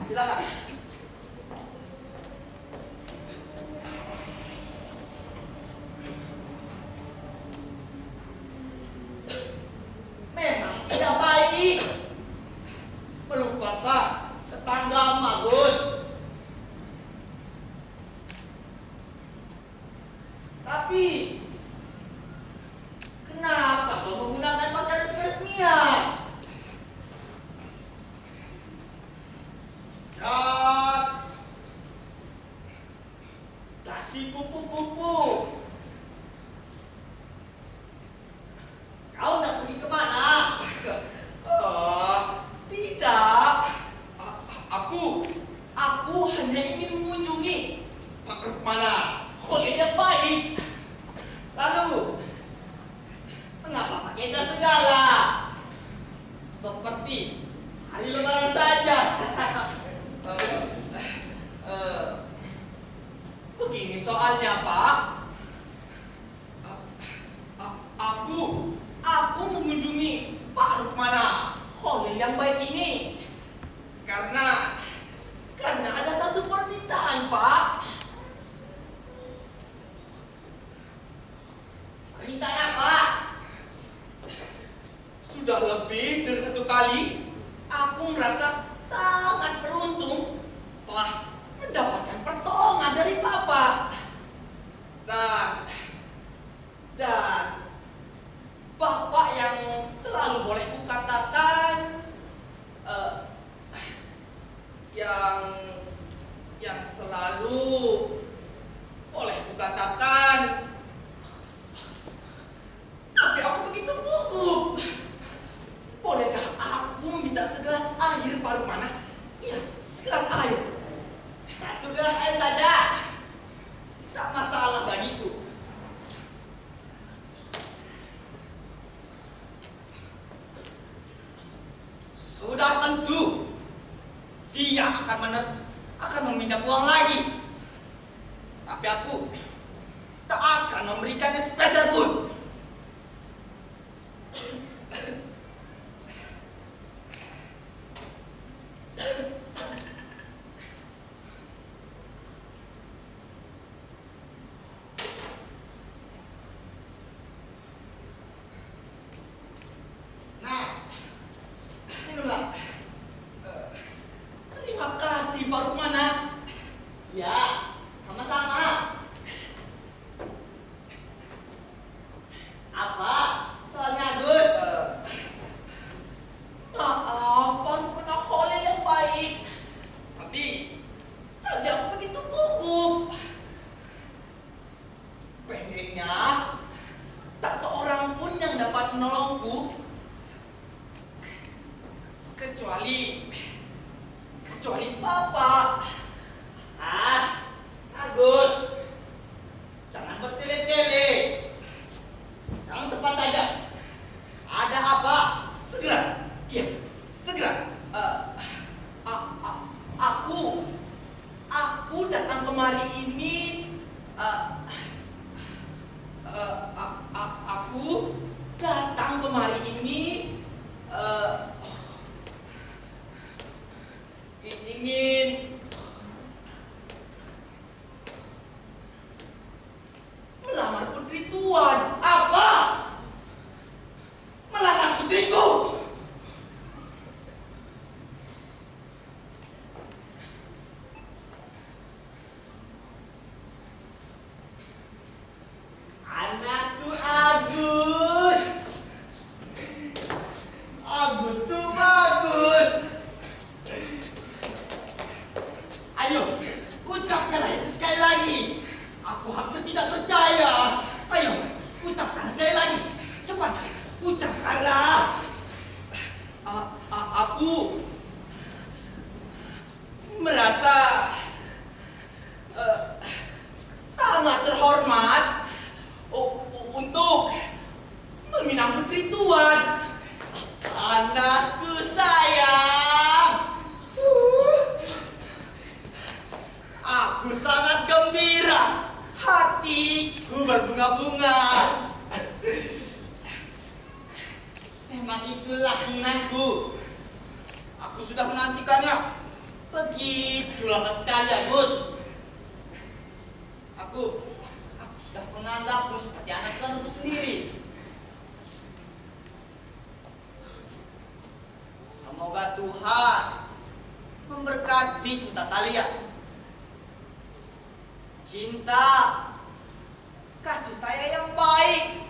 Silakan. Memang tidak baik melupakan tetangga Agus. Tapi kenapa kau menggunakan pakaian peresmian? Jas, kasih kupu-kupu. Kau nak pergi kemana? Tidak. Aku hanya ingin mengunjungi Pak Rukmana, oleh yang baik. Lalu, mengapa pakai jas segala? Seperti hari lebaran saja. Begini soalnya, Pak. Aku mengunjungi Pak Rukmana, oleh yang baik ini. Karena ada satu permintaan, Pak. Permintaan apa? Sudah lebih dari satu kali aku merasa sangat beruntung telah mendapatkan pertolongan dari Bapak. Dan Bapak yang selalu boleh kukatakan yang selalu boleh kukatakan, tapi aku begitu gugup. Bolehkah aku meminta segelas air, Pak Rukmana? Iya, segelas air. Satu gelas air saja. Tak masalah bagiku. Sudah tentu dia akan meminta uang lagi. Tapi aku tak akan memberikannya sepeser pun. Nah, minumlah. Terima kasih, Pak Rukmana. Ya, sama-sama. Apa? Soalnya Agus. Maaf, Pak Rukmana, oleh yang baik. Tadi aku begitu gugup. Pendeknya, tak seorang pun yang dapat menolongku. Kecuali Bapak. Agus. Jangan bertele-tele. Yang tepat saja. Ada apa? Segera. Iya, segera. Aku datang kemari ini. Aku datang kemari ini ingin melamar putri tuan. Apa? Melamar putriku. Anakku Agus. Agus tuh bagus. Ayo, ucapkanlah itu sekali lagi. Aku hampir tidak percaya. Ayo, ucapkan sekali lagi. Cepat, ucapkanlah. Aku merasa sangat terhormat untuk meminang putri tuan. Anakku sayang. Aku sangat gembira. Hatiku berbunga-bunga. Memang itulah keinginanku. Aku sudah menantikannya Begitu lama sekali, Agus. Aku sudah menganggapmu seperti anak kandungku sendiri. Semoga Tuhan memberkati cinta kalian. Cinta, kasih sayang yang baik.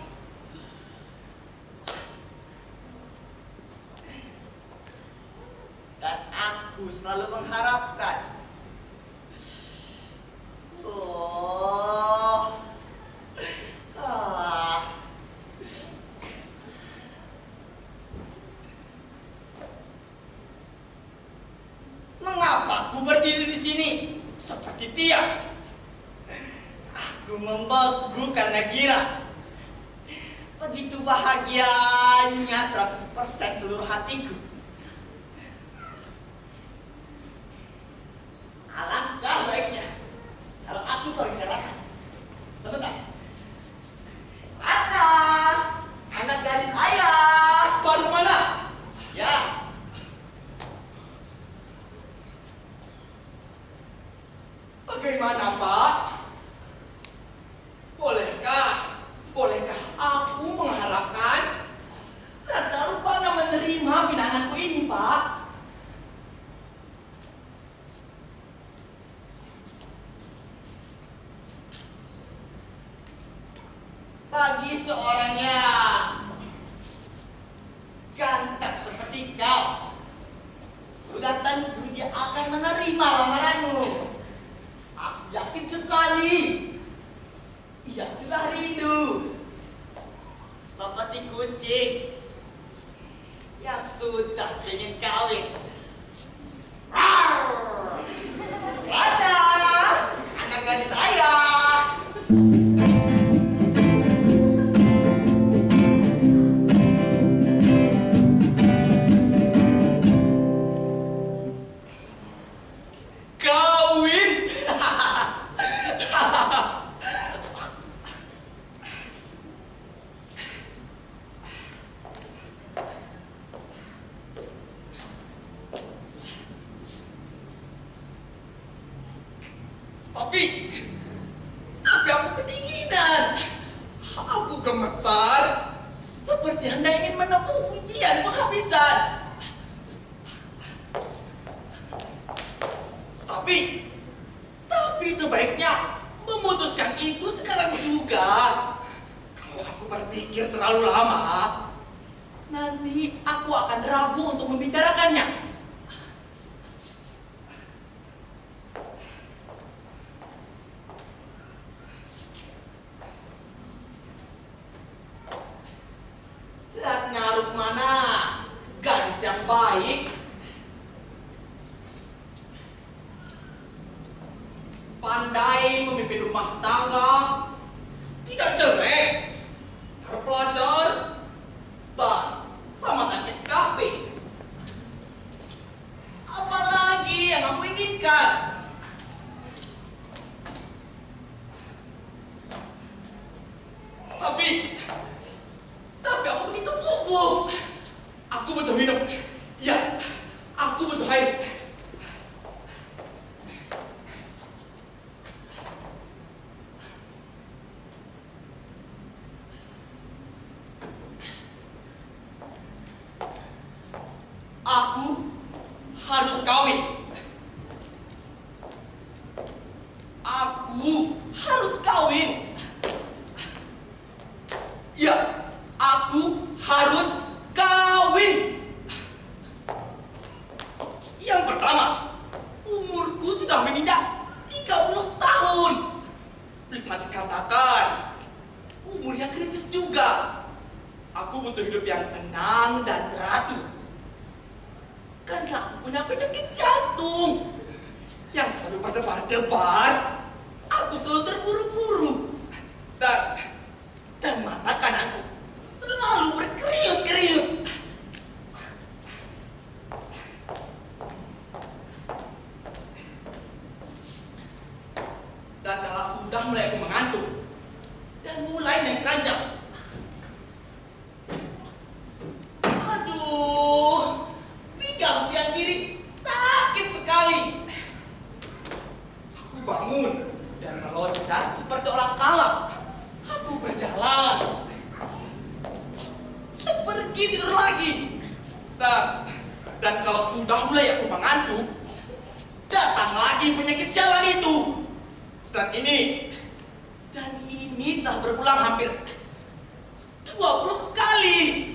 Dan aku selalu mengharapkan mengapa aku berdiri di sini seperti tiang? Aku membegu karena Gira. Begitu bahagianya 100% seluruh hatiku. Alangkah baiknya kalau aku kau bicarakan. Sebentar. Ratna, anak gadis ayah. Baru mana? Ya. Bagaimana, Pak? Bolehkah aku mengharapkan Ratna Rupana menerima pinanganku ini, Pak? Bagi seorang yang ganteng seperti kau, sudah tentu dia akan menerima lamaranmu. Aku yakin sekali ia sudah rindu, seperti kucing yang sudah ingin kawin. Rawr! Ada anak gadis ayah. Tapi aku kedinginan. Aku gemetar seperti Anda ingin menempuh ujian penghabisan. Tapi sebaiknya memutuskan itu sekarang juga. Kalau aku berpikir terlalu lama, nanti aku akan ragu untuk membicarakannya. Ratna Rukmana, gadis yang baik, pandai memimpin rumah tangga, tidak jelek, terpelajar, dan tamatan SKP. Apalagi yang aku inginkan? Tapi aku begitu gugup. Aku butuh minum. Ya, aku butuh air. Aku harus kawin. Aku harus kawin. Ya, aku harus kawin. Yang pertama, umurku sudah menginjak 30 tahun. Bisa dikatakan umur yang kritis juga. Aku butuh hidup yang tenang dan teratur. Karena aku punya penyakit jantung yang selalu berdebar-debar. Aku selalu terburu-buru. Dan mata kananku selalu berkeriut-keriut. Dan kalau sudah mulai aku mengantuk dan mulai naik ranjang, aduh, pinggang yang kiri sakit sekali. sudah mulai aku mengantuk, datang lagi penyakit sialan itu. Dan ini telah berulang hampir 20 kali.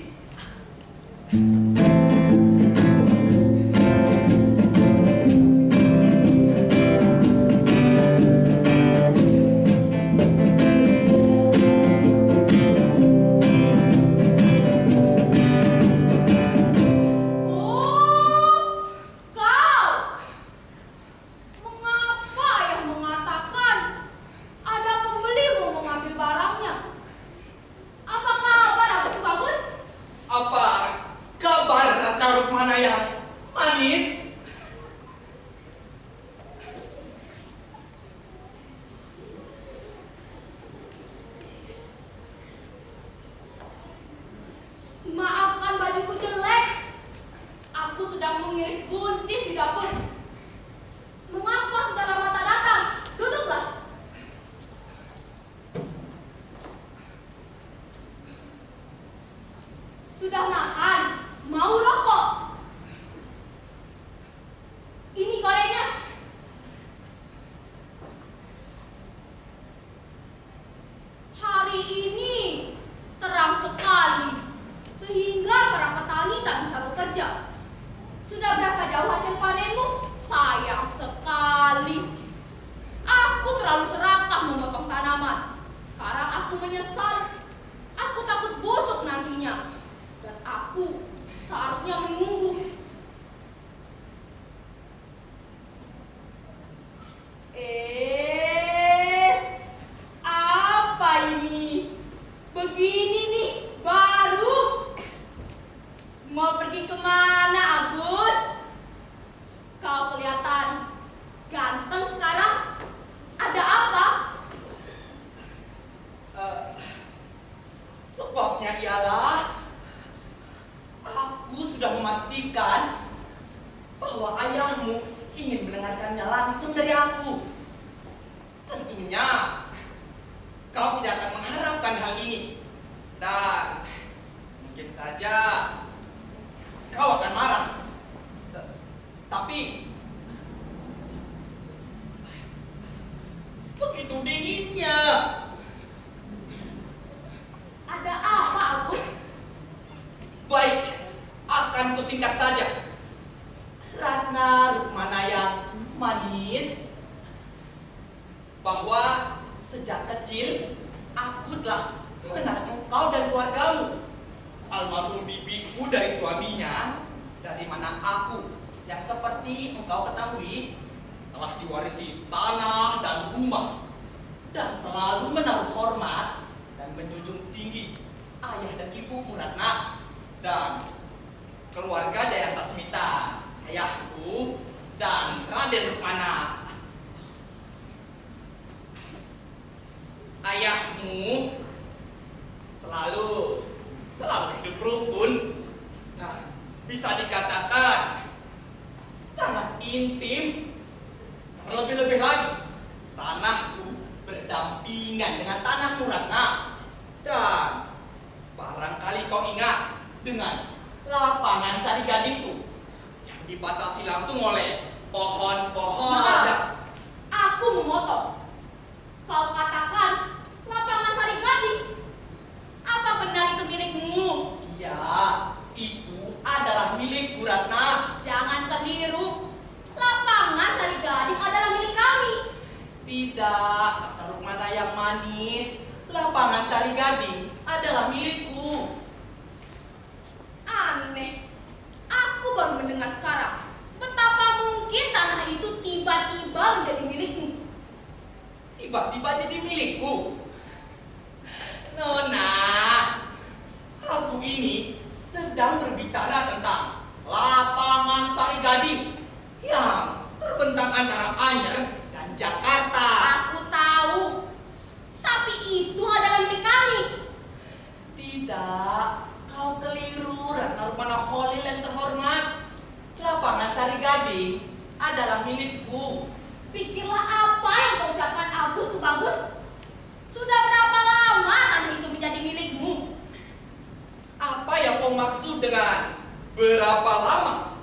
Berapa lama?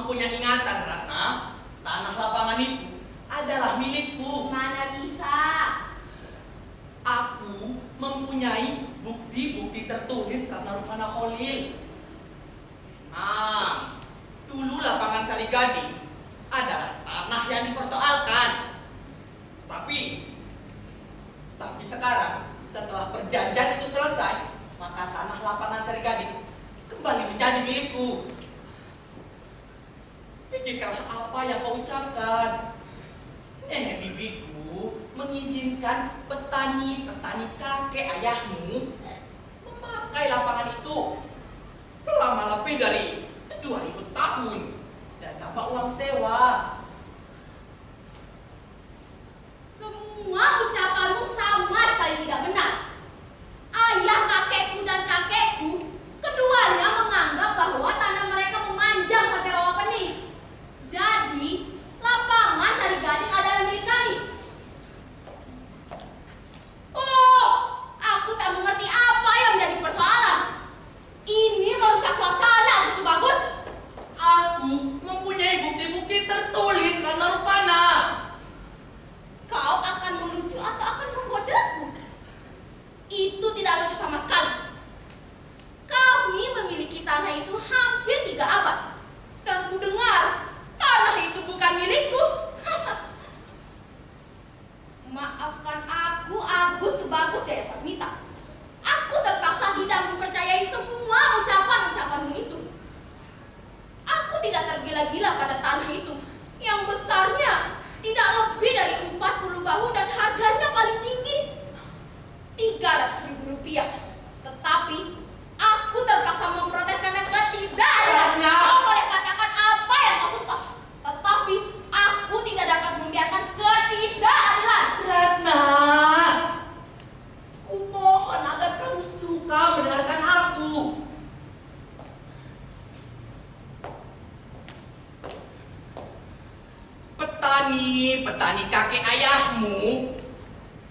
mempunyai ingatan, Ratna. Tanah lapangan itu adalah milikku. Mana bisa? Aku mempunyai bukti-bukti tertulis Ratna Rupana Kholil. Dulu lapangan Sari Gading adalah tanah yang dipersoalkan. Tapi sekarang setelah perjanjian itu selesai, maka tanah lapangan Sari Gading kembali menjadi milikku. Pikirkanlah apa yang kau ucapkan. Nenek bibiku mengizinkan petani-petani kakek ayahmu memakai lapangan itu selama lebih dari 2000 tahun dan dapat uang sewa. Semua ucapanmu sama sekali tidak benar. Ayah kakekku dan kakekku, keduanya menganggap bahwa tanah mereka memanjang sampai rawa pening. Jadi, lapangan Sari Gading adalah milik kami. Oh, aku tak mengerti apa yang menjadi persoalan. Ini merusak suasana, Gusti Bagus. Aku mempunyai bukti-bukti tertulis Ratna Rupana. Kau akan melucu atau akan menggodaku? Itu tidak lucu sama sekali. Kami memiliki tanah itu hampir 3 abad. Dan ku dengar tanah itu bukan milikku. Maafkan aku, Agus Tubagus Jaya Sasmita. Aku terpaksa tidak mempercayai semua ucapan-ucapanmu itu. Aku tidak tergila-gila pada tanah itu yang besarnya tidak lebih dari 40 bahu dan harganya paling tinggi 300.000 rupiah. Tetapi aku terpaksa memprotes karena ketidakadilan. Kau boleh katakan apa yang kau suka, tetapi aku tidak dapat membiarkan ketidakadilan. Ratna, kumohon agar kamu suka mendengarkan aku. Petani kakek ayahmu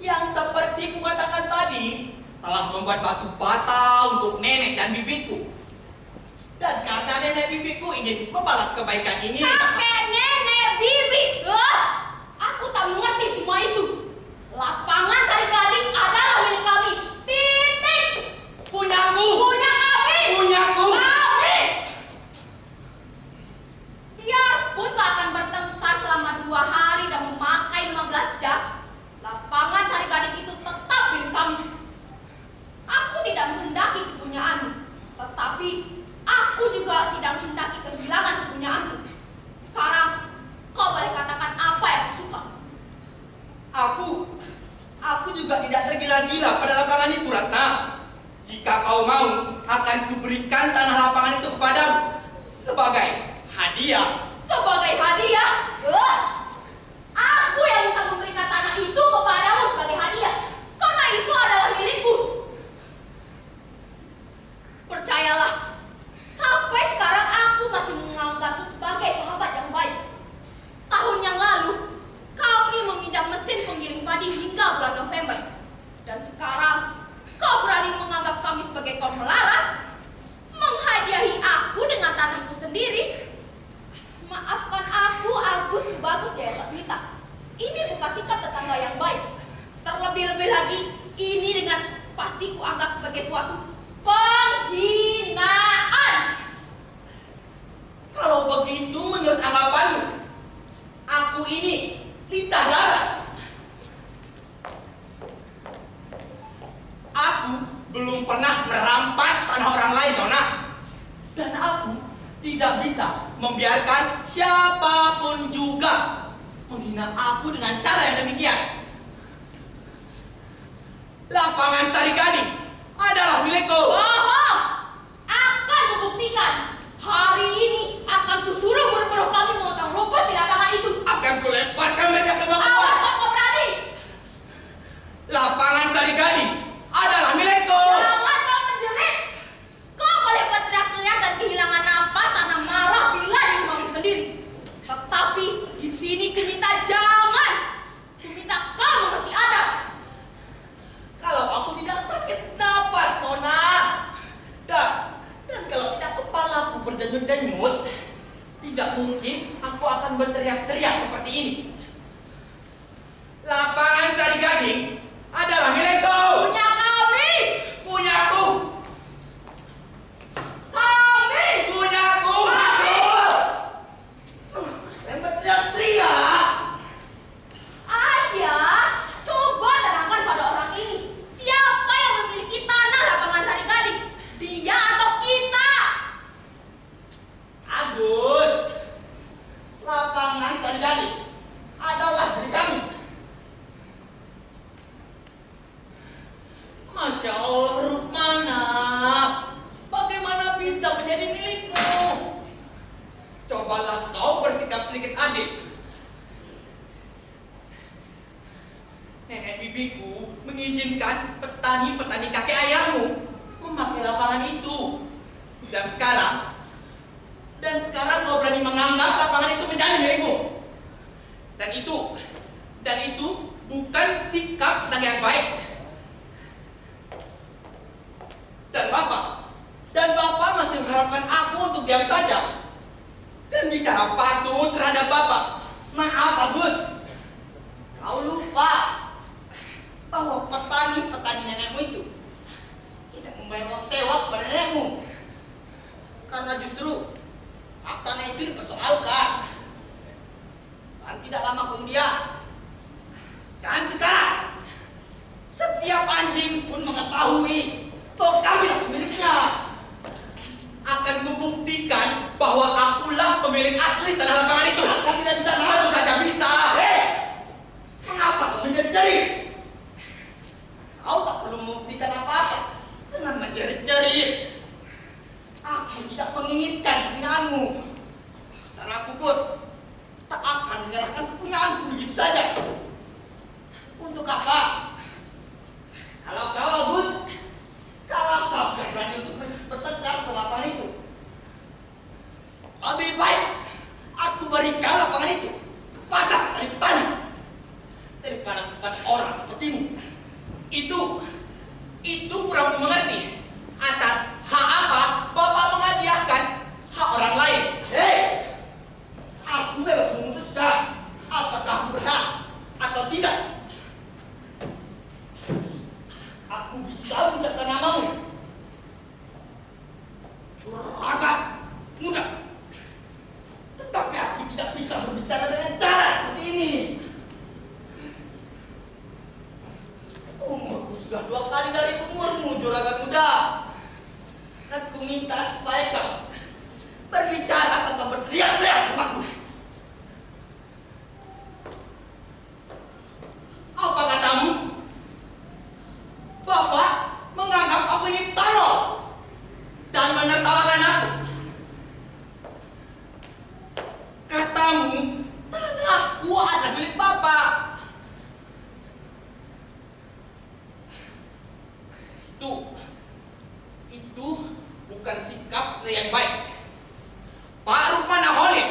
yang seperti kukatakan tadi telah membuat batu bata untuk nenek dan bibiku. Dan karena nenek bibiku ingin membalas kebaikan ini, Kakek, nenek, bibi. Aku tak mengerti semua itu. Lapangan Sari Gading adalah milik kami. Titik. punyaku, Punya kami. punyaku. Kami. Biarpun kau akan bertengkar selama 2 hari dan memakai 15 jam, lapangan Sari Gading itu tetap milik kami. Aku tidak menghendaki kepunyaanmu, tetapi aku juga tidak menghendaki kehilangan kepunyaanmu. Sekarang kau boleh katakan apa yang kau suka. Aku juga tidak tergila-gila pada lapangan itu, Ratna. Jika kau mau, akan kuberikan tanah lapangan itu kepadamu sebagai hadiah. Sebagai hadiah? Aku yang bisa memberikan tanah itu kepadamu sebagai hadiah, karena itu adalah milikku. Percayalah, sampai sekarang aku masih menganggapmu sebagai sahabat yang baik. Tahun yang lalu, kami meminjam mesin penggiling padi hingga bulan November. Dan sekarang, kau berani menganggap kami sebagai kaum melarat? Menghadiahi aku dengan tanahku sendiri? Maafkan aku, Agus Tubagus Jaya Sasmita. Ini bukan sikap tetangga yang baik. Terlebih-lebih lagi, ini dengan pasti kuanggap sebagai suatu penghinaan. Kalau begitu menurut anggapanmu, aku ini lintah darat. Aku belum pernah merampas tanah orang lain, Nona. Dan aku tidak bisa membiarkan siapapun juga menghina aku dengan cara yang demikian. Lapangan Sari Gading adalah milikku. Bohong! Akan kubuktikan. Hari ini akan kusuruh buruh-buruh kami memotong rumput di lapangan itu. Akan kulemparkan mereka semua ke Awas bawah. kau berani! Lapangan Sari Gading adalah milikku. Jangan kau menjerit. Kau boleh berteriak-teriak dan kehilangan napas karena marah bila di rumahmu sendiri. Tetapi di sini kuminta jangan. Kuminta kau mengerti adab. Kalau aku tidak sakit napas, Nona. Dan kalau tidak kepalaku berdenyut-denyut, tidak mungkin aku akan berteriak-teriak seperti ini. Lapangan Sari Gading adalah milikku. Punya kami. Punyaku. Kami. Punyaku. Kalian berteriak-teriak. Ayah, coba terangkan pada orang ini. Siapa yang memiliki tanah lapangan Sari Gading? Dia atau kita? Agus, lapangan Sari Gading adalah milik kami. Masya Allah, Rukmana. Bagaimana bisa menjadi milikmu? Cobalah kau bersikap sedikit adil. Nenek bibiku mengizinkan petani-petani kakek ayahmu memakai lapangan itu. Dan sekarang kau berani menganggap lapangan itu menjadi milikmu. Dan itu bukan sikap petani yang baik. Dan Bapak masih mengharapkan aku untuk diam saja dan bicara patuh terhadap Bapak. Maaf Agus, kau lupa bahwa petani-petani nenekmu itu tidak membayar uang sewa kepada nenekmu. Karena justru hak tanah itu dipersoalkan. Dan tidak lama kemudian, dan sekarang, setiap anjing pun mengetahui bahwa kami adalah pemiliknya. Akan kubuktikan bahwa akulah pemilik asli tanah lapangan itu. Maka tidak bisa Tentu saja bisa. Mengapa kau menjerit-jerit? Kau tak perlu membuktikan apa-apa dengan menjerit-jerit. Aku tidak menginginkan kepunyaanmu. Dan aku pun tak akan menyerahkan kepunyaanku begitu saja. Untuk apa? Kalau kau Agus, kalau kau sudah berani untuk bertengkar ke lapangan itu, lebih baik aku berikan lapangan itu kepada petani daripada kepada orang sepertimu. Itu kurang ku mengerti. Atas hak apa Bapak menghadiahkan hak orang lain? Hei, aku bebas memutuskan apakah aku berhak atau tidak. Aku bisa mengucapkan namamu, Juragan Muda, tetapi aku tidak bisa berbicara dengan cara seperti ini. Umurku sudah 2 kali dari umurmu, Juragan Muda. Dan ku minta supaya kau berbicara tanpa berteriak-teriak rumahku. Apa katamu? Bapak menganggap aku ini tolol dan menertawakan aku. Katamu, tanahku adalah milik Bapak. Itu bukan sikap yang baik. Pak Rukmana Holid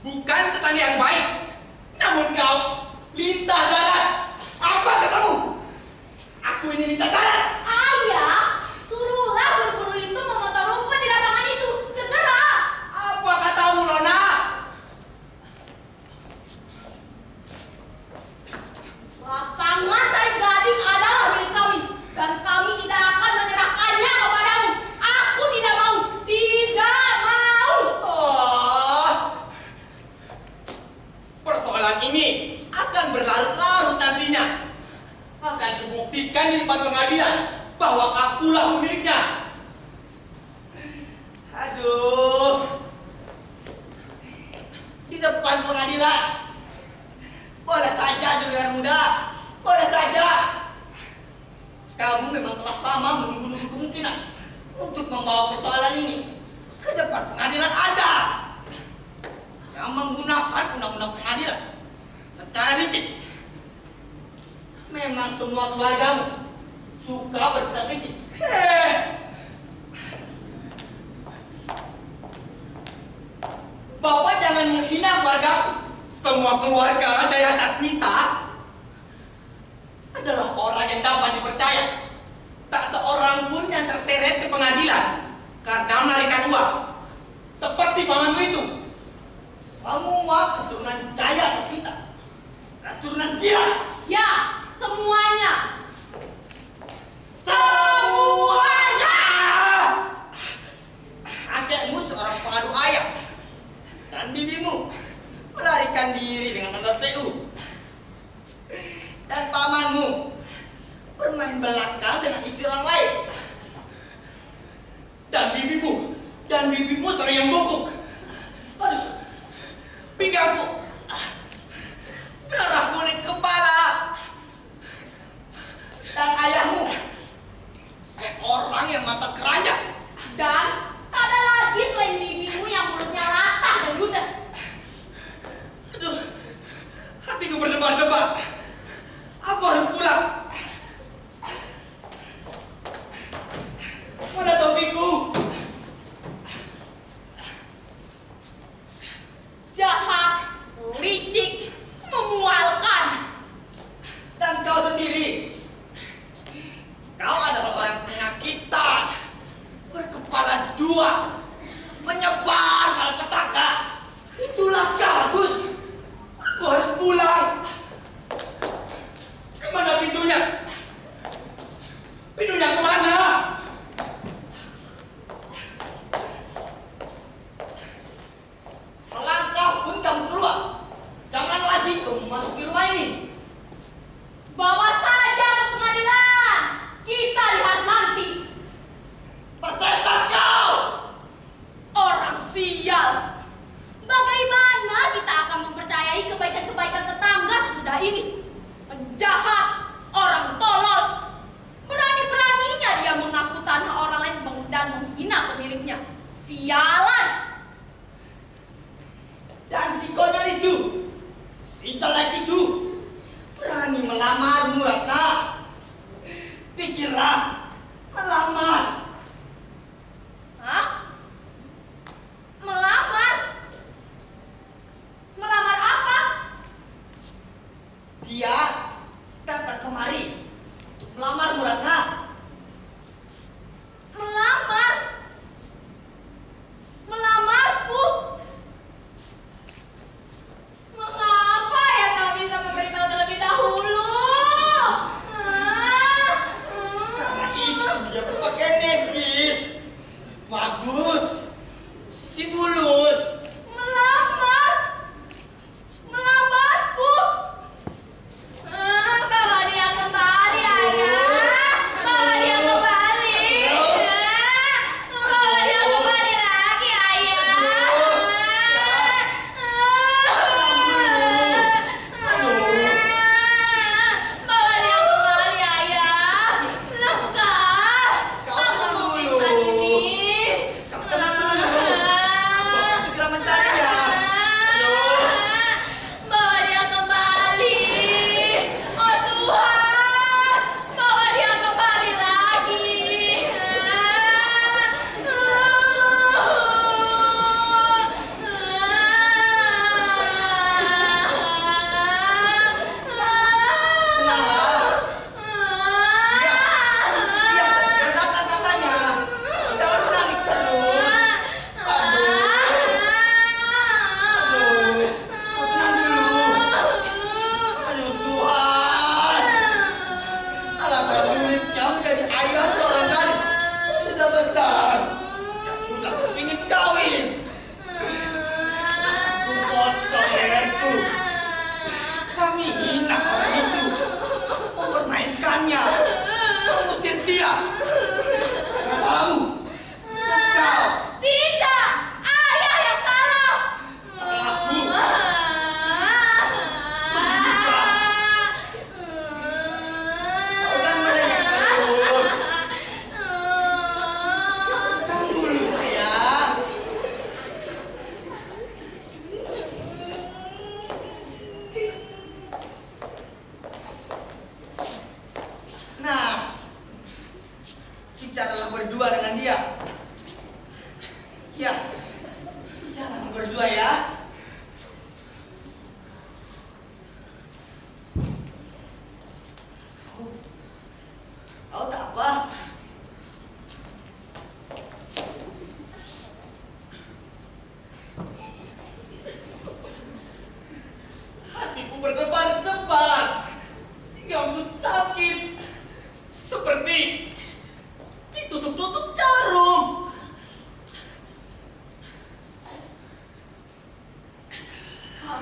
bukan tetangga yang baik. Namun kau lintah darat. Apa katamu? Aku ini lintah darat. Ayah, suruhlah guru-guru itu memotong rumput di lapangan itu. Segera. Apa katamu, Nona? Lapangan Sari Gading adalah milik kami. Dan kami tidak akan menyerahkannya kepadamu. Aku tidak mau. Tidak mau. Oh, persoalan ini akan berlarut-larut nantinya. Akan dibuktikan di depan pengadilan bahwa akulah pemiliknya. Aduh. Di depan pengadilan. Boleh saja, Juragan Muda. Boleh saja. Kamu memang telah lama menunggu kemungkinan untuk membawa persoalan ini ke depan pengadilan Anda yang menggunakan undang-undang pengadilan secara licik. Memang semua keluargamu suka bertindak licik. Bapak jangan menghina keluargaku. Semua keluarga Jaya Sasmita adalah orang yang dapat dipercaya. Tak seorang pun yang terseret ke pengadilan karena melarikan uang. Seperti pamanku itu. semua keturunan Jaya Sasmita, keturunan dia, Ya, semuanya. semuanya. Kakekmu seorang pengadu ayam, dan bibimu melarikan diri dengan mentor TU. Dan pamanmu bermain belakang dengan istri orang lain. Dan bibimu sering yang bungkuk. Aduh, pinggangku, darah kuning kepala. Dan ayahmu seorang yang mata keranjang. Dan tak ada lagi selain bibimu yang mulutnya latah dan ludah. Aduh, hatiku berdebar-debar. Aku harus pulang. Mana topiku? Jahat,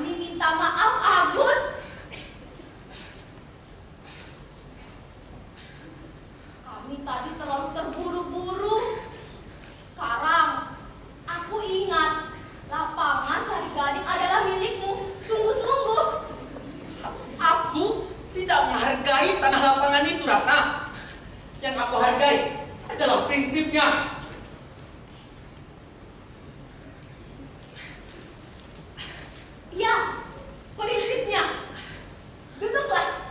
kami minta maaf, Agus. Kami tadi terlalu terburu-buru. Sekarang aku ingat lapangan Sari Gading adalah milikmu. Sungguh-sungguh. Aku tidak menghargai tanah lapangan itu, Ratna. Yang aku hargai adalah prinsipnya. Ya, prinsipnya. Duduklah.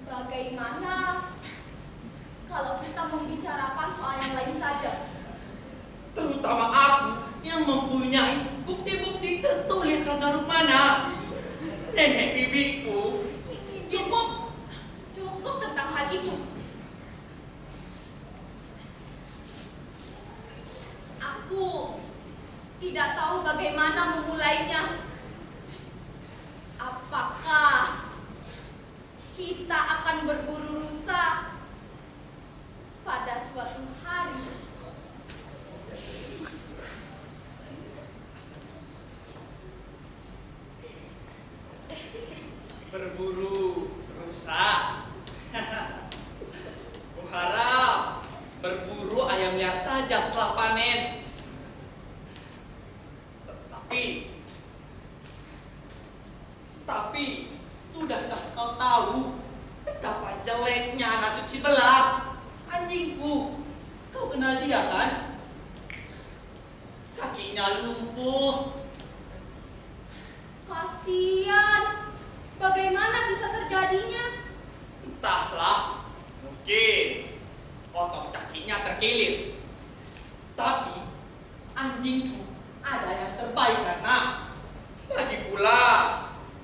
Bagaimana kalau kita membicarakan soal yang lain saja? Terutama aku yang mempunyai bukti-bukti tertulis Ratna Rukmana. Nenek bibiku. Cukup. Cukup tentang hal itu. Aku tidak tahu bagaimana memulainya. Apakah kita akan berburu rusa pada suatu hari? Berburu rusa. Kuharap berburu ayam liar saja setelah panen. Tapi sudahkah kau tahu betapa jeleknya nasib si Belang, anjingku? Kau kenal dia kan? Kakinya lumpuh. Kasihan. Bagaimana bisa terjadinya? Entahlah, mungkin otot kakinya terkilir. Tapi anjingku ada yang terbaik karena lagi pula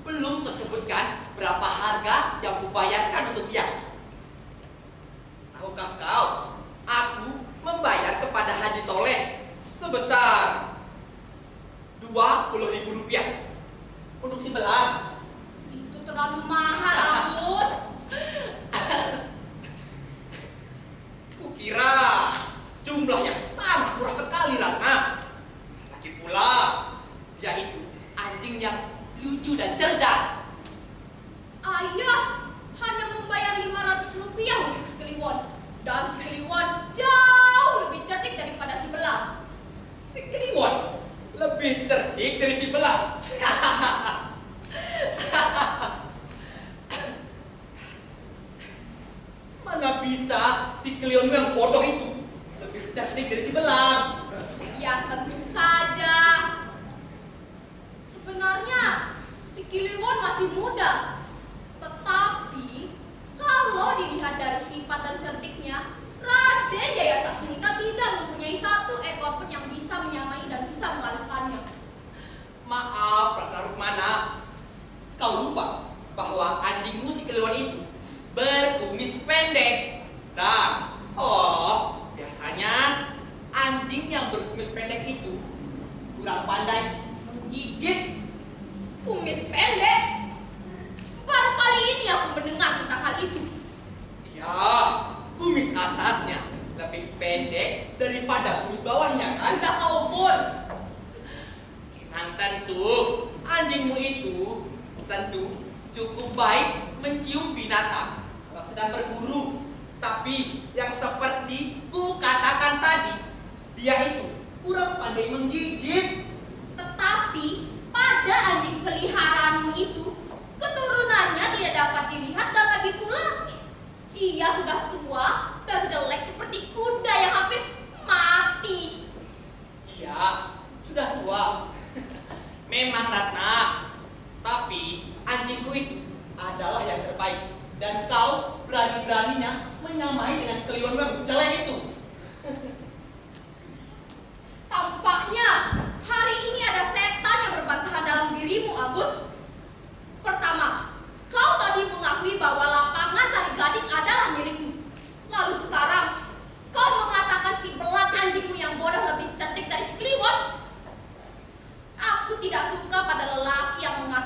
belum tersebutkan berapa harga yang kubayarkan untuk dia. Tahukah kau, aku membayar kepada Haji Soleh sebesar 20.000 rupiah untuk si Belang. Itu terlalu mahal, Agus. Kukira jumlah yang sangat murah sekali, Ratna. Lagi pula, dia itu anjing yang lucu dan cerdas. Ayah hanya membayar 500 rupiah untuk si Kliwon. Dan si Kliwon jauh lebih cerdik daripada si Belang. Si Kliwon lebih cerdik dari si Belang. Mana bisa si Kliwon yang bodoh itu lebih cerdik dari si Belang? Ya tentu saja. Sebenarnya si Kliwon masih muda. Tetapi kalau dilihat dari sifat dan cerdiknya, Raden Jaya Sasmita tidak mempunyai satu ekor pun yang bisa menyamai dan bisa mengalahkannya. Maaf, Ratna Rukmana. Kau lupa bahwa anjingmu si Kliwon itu berkumis pendek. Dan, biasanya anjing yang berkumis pendek itu kurang pandai menggigit. Kumis pendek? Baru kali ini aku mendengar tentang hal itu. Ya, kumis atasnya lebih pendek daripada kumis bawahnya kan? Sudah kau obor. Memang tentu anjingmu itu tentu cukup baik mencium binatang kalau sedang berburu. Tapi yang seperti ku katakan tadi, dia itu kurang pandai menggigit. Tetapi pada anjing peliharaanmu itu, keturunannya tidak dapat dilihat dan lagi pula ia sudah tua dan jelek seperti kuda yang hampir mati. Iya, sudah tua. Memang Ratna, tapi anjingku itu adalah yang terbaik. Dan kau berani-beraninya menyamai dengan Kliwon yang jelek itu. Tampaknya hari ini ada setan yang berbantahan dalam dirimu, Agus. Pertama, kau tadi mengakui bahwa lapangan Sari Gading adalah milikmu. Lalu sekarang, kau mengatakan si Belang anjingmu yang bodoh lebih cerdik dari si Kliwon. Aku tidak suka pada lelaki yang mengatakan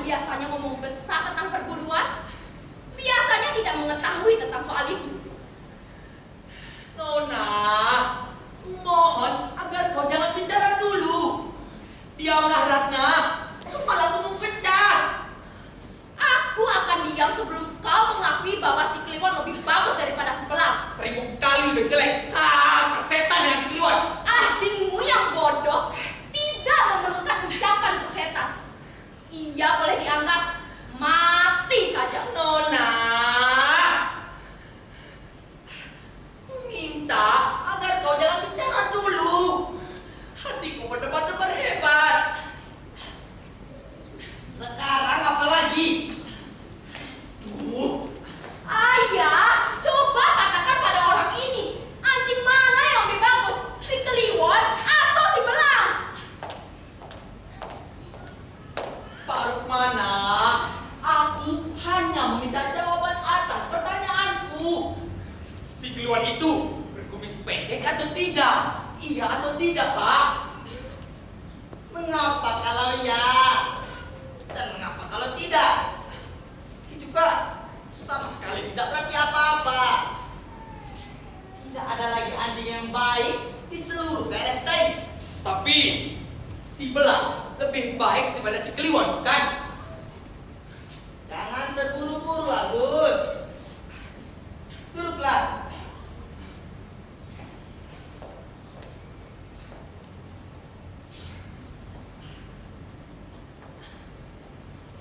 biasanya ngomong besar tentang perburuan, biasanya tidak mengetahui tentang soal itu. Nona, kumohon agar kau jangan bicara dulu. Diamlah Ratna, kepalaku mau pecah. Aku akan diam sebelum kau mengakui bahwa si Kliwon lebih bagus daripada si Belang. 1000 kali lebih jelek. Persetan dengan si Kliwon. Anjingmu yang bodoh tidak memerlukan ucapan persetan. Ia boleh dianggap mati saja. Nona, ku minta agar kau jangan bicara dulu. Hatiku berdebar-debar hebat. Sekarang apa lagi? Tuh, Ayah, coba katakan pada orang ini, anjing mana yang lebih bagus, si Kliwon atau si Belang? Pak Rukmana, aku hanya meminta jawaban atas pertanyaanku. Si Kliwon itu berkumis pendek atau tidak? Iya atau tidak, Pak? mengapa kalau ya? Dan mengapa kalau tidak? Itu kan sama sekali tidak berarti apa-apa. Tidak ada lagi anjing yang baik di seluruh kelenteng. Tapi si Belang lebih baik daripada si Kliwon, kan? Jangan terburu-buru, Agus. Duduklah.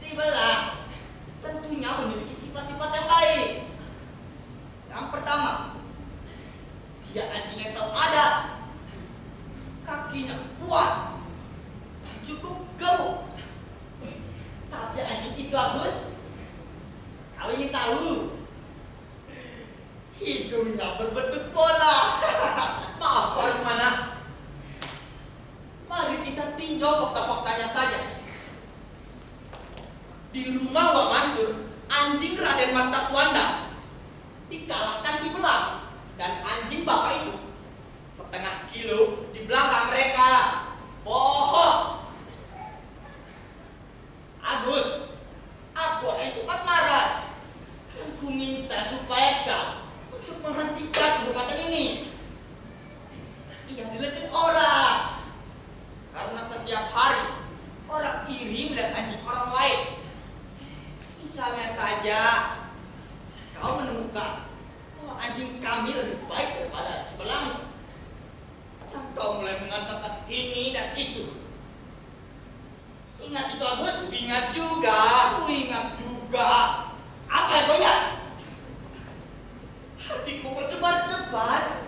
Si Belang tentunya memiliki sifat-sifat yang baik. Yang pertama, dia anjing yang tahu adab. Kakinya kuat, cukup gemuk. Tapi anjing itu, Agus, kau ingin tahu? Hidungnya berbentuk bola. Maaf, Pak Rukmana. Mari kita tinjau fakta-faktanya saja. Di rumah Wak Mansur, anjing Raden Martaswanda dikalahkan si Belang, dan anjing bapak itu setengah kilo di belakang mereka. Bohong. Agus, aku akan cepat marah. Aku minta supaya kau untuk menghentikan perbuatan ini. Ia dileceh orang. Karena setiap hari orang iri melihat anjing orang lain. Misalnya saja kau menemukan bahwa anjing kami lebih baik daripada si Belang, dan kau mulai mengatakan ini dan itu. Ingat itu, Agus? Ingat juga. Aku ingat juga. Apa kau ya? Hatiku berdebar-debar,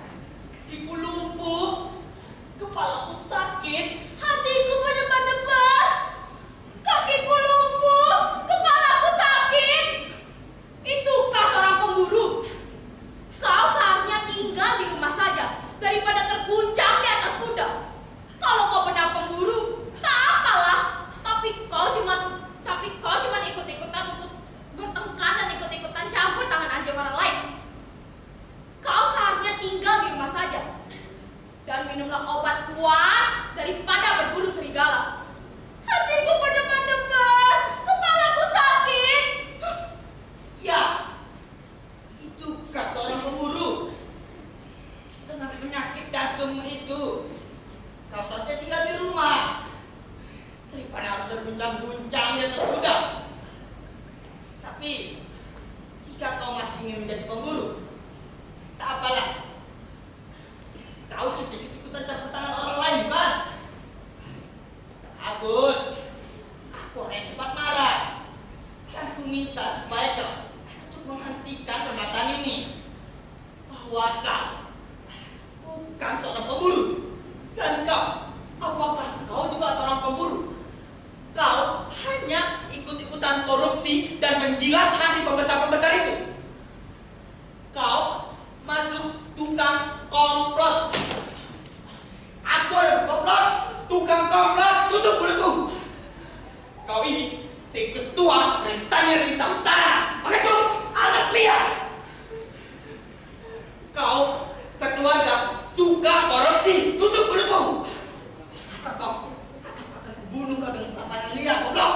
kakiku lumpuh, kepalaku sakit. Hatiku berdebar-debar, kakiku lumpuh, kepalaku sakit. Itukah seorang pemburu? Kau seharusnya tinggal di rumah saja daripada terguncang di atas kuda. Kalau kau benar pemburu, tak apalah. Tapi kau cuma ikut-ikutan untuk bertengkar dan ikut-ikutan campur tangan anjing orang lain. Kau seharusnya tinggal di rumah saja dan minumlah obat kuat daripada berburu serigala. Hatiku berdebar-debar, kepalaku sakit. Ya, itukah seorang pemburu? Dengan penyakit jantung itu, kau saja tinggal di rumah daripada harus terguncang-guncang di atas kuda. Tapi jika kau masih ingin menjadi pemburu, tak apalah. Kau cukup ikut-ikutan campur tangan orang lain, bukan? Agus, aku akan cepat marah. Dan ku minta supaya kau untuk menghentikan perbuatan ini. Bahwa kau bukan seorang pemburu. Dan kau, apakah kau juga seorang pemburu? Kau hanya ikut-ikutan korupsi dan menjilat hati pembesar-pembesar itu. Kau masuk tukang komplot. Aku ada komplot. Tukang komplot, tutup mulutmu. Kau ini tikus tua, rentannya rintang tanah. Pengecut, anak liar. Kau sekeluarga suka korupsi. Tutup mulutmu. Atau kau akan kubunuh kau dengan sabaran liar, goblok.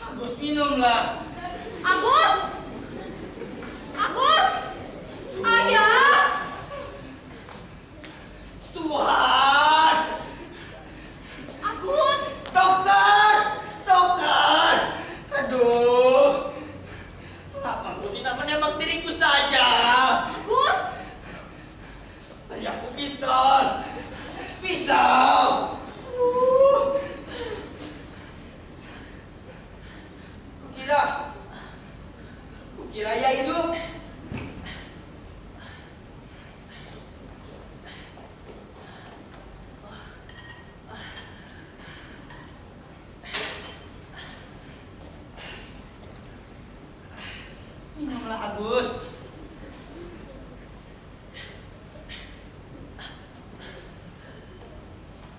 Agus, minumlah. Agus! Agus! Ayah! Tuhan! Agus! Dokter! Dokter! Aduh! Kenapa engkau tidak menembak diriku saja? Agus! Beri aku pistol! Pisau! Kukira ia hidup. Minumlah, Agus.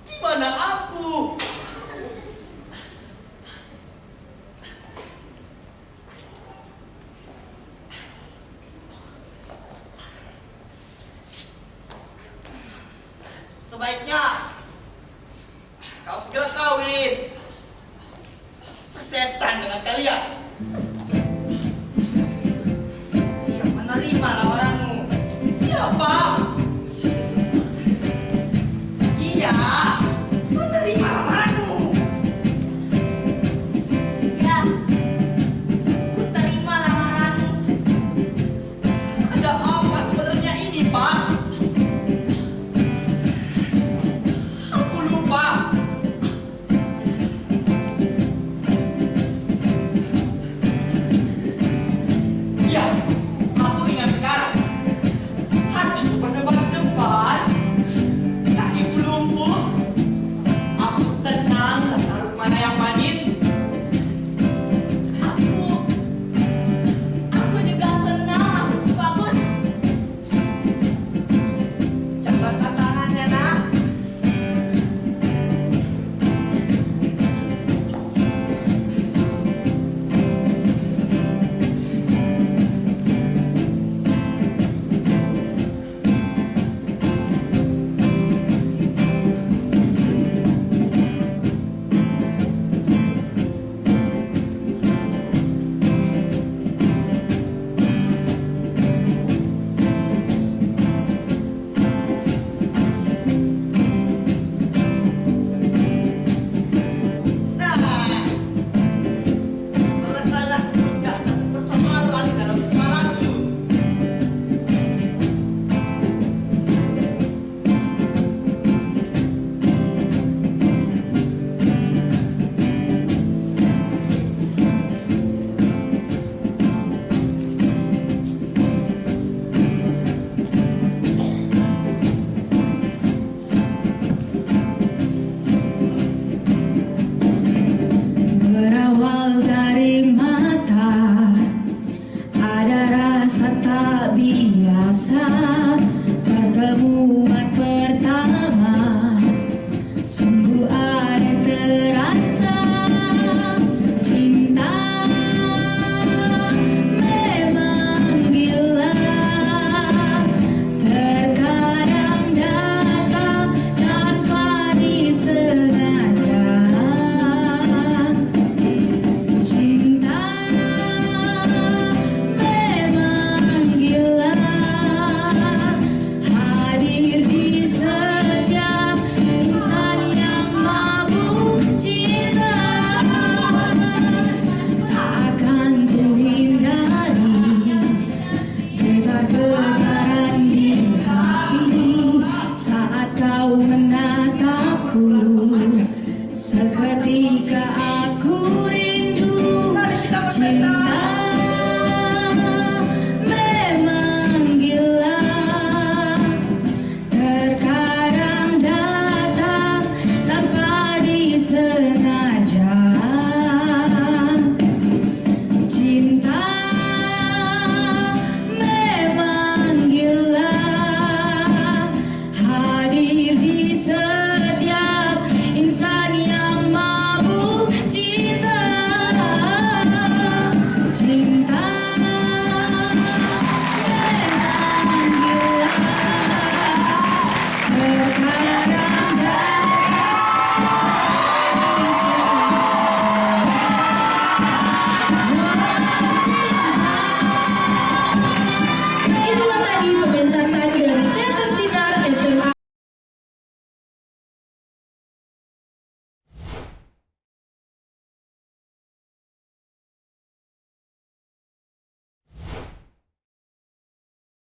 Di mana aku? Sebaiknya kau segera kawin. Persetan dengan kalian.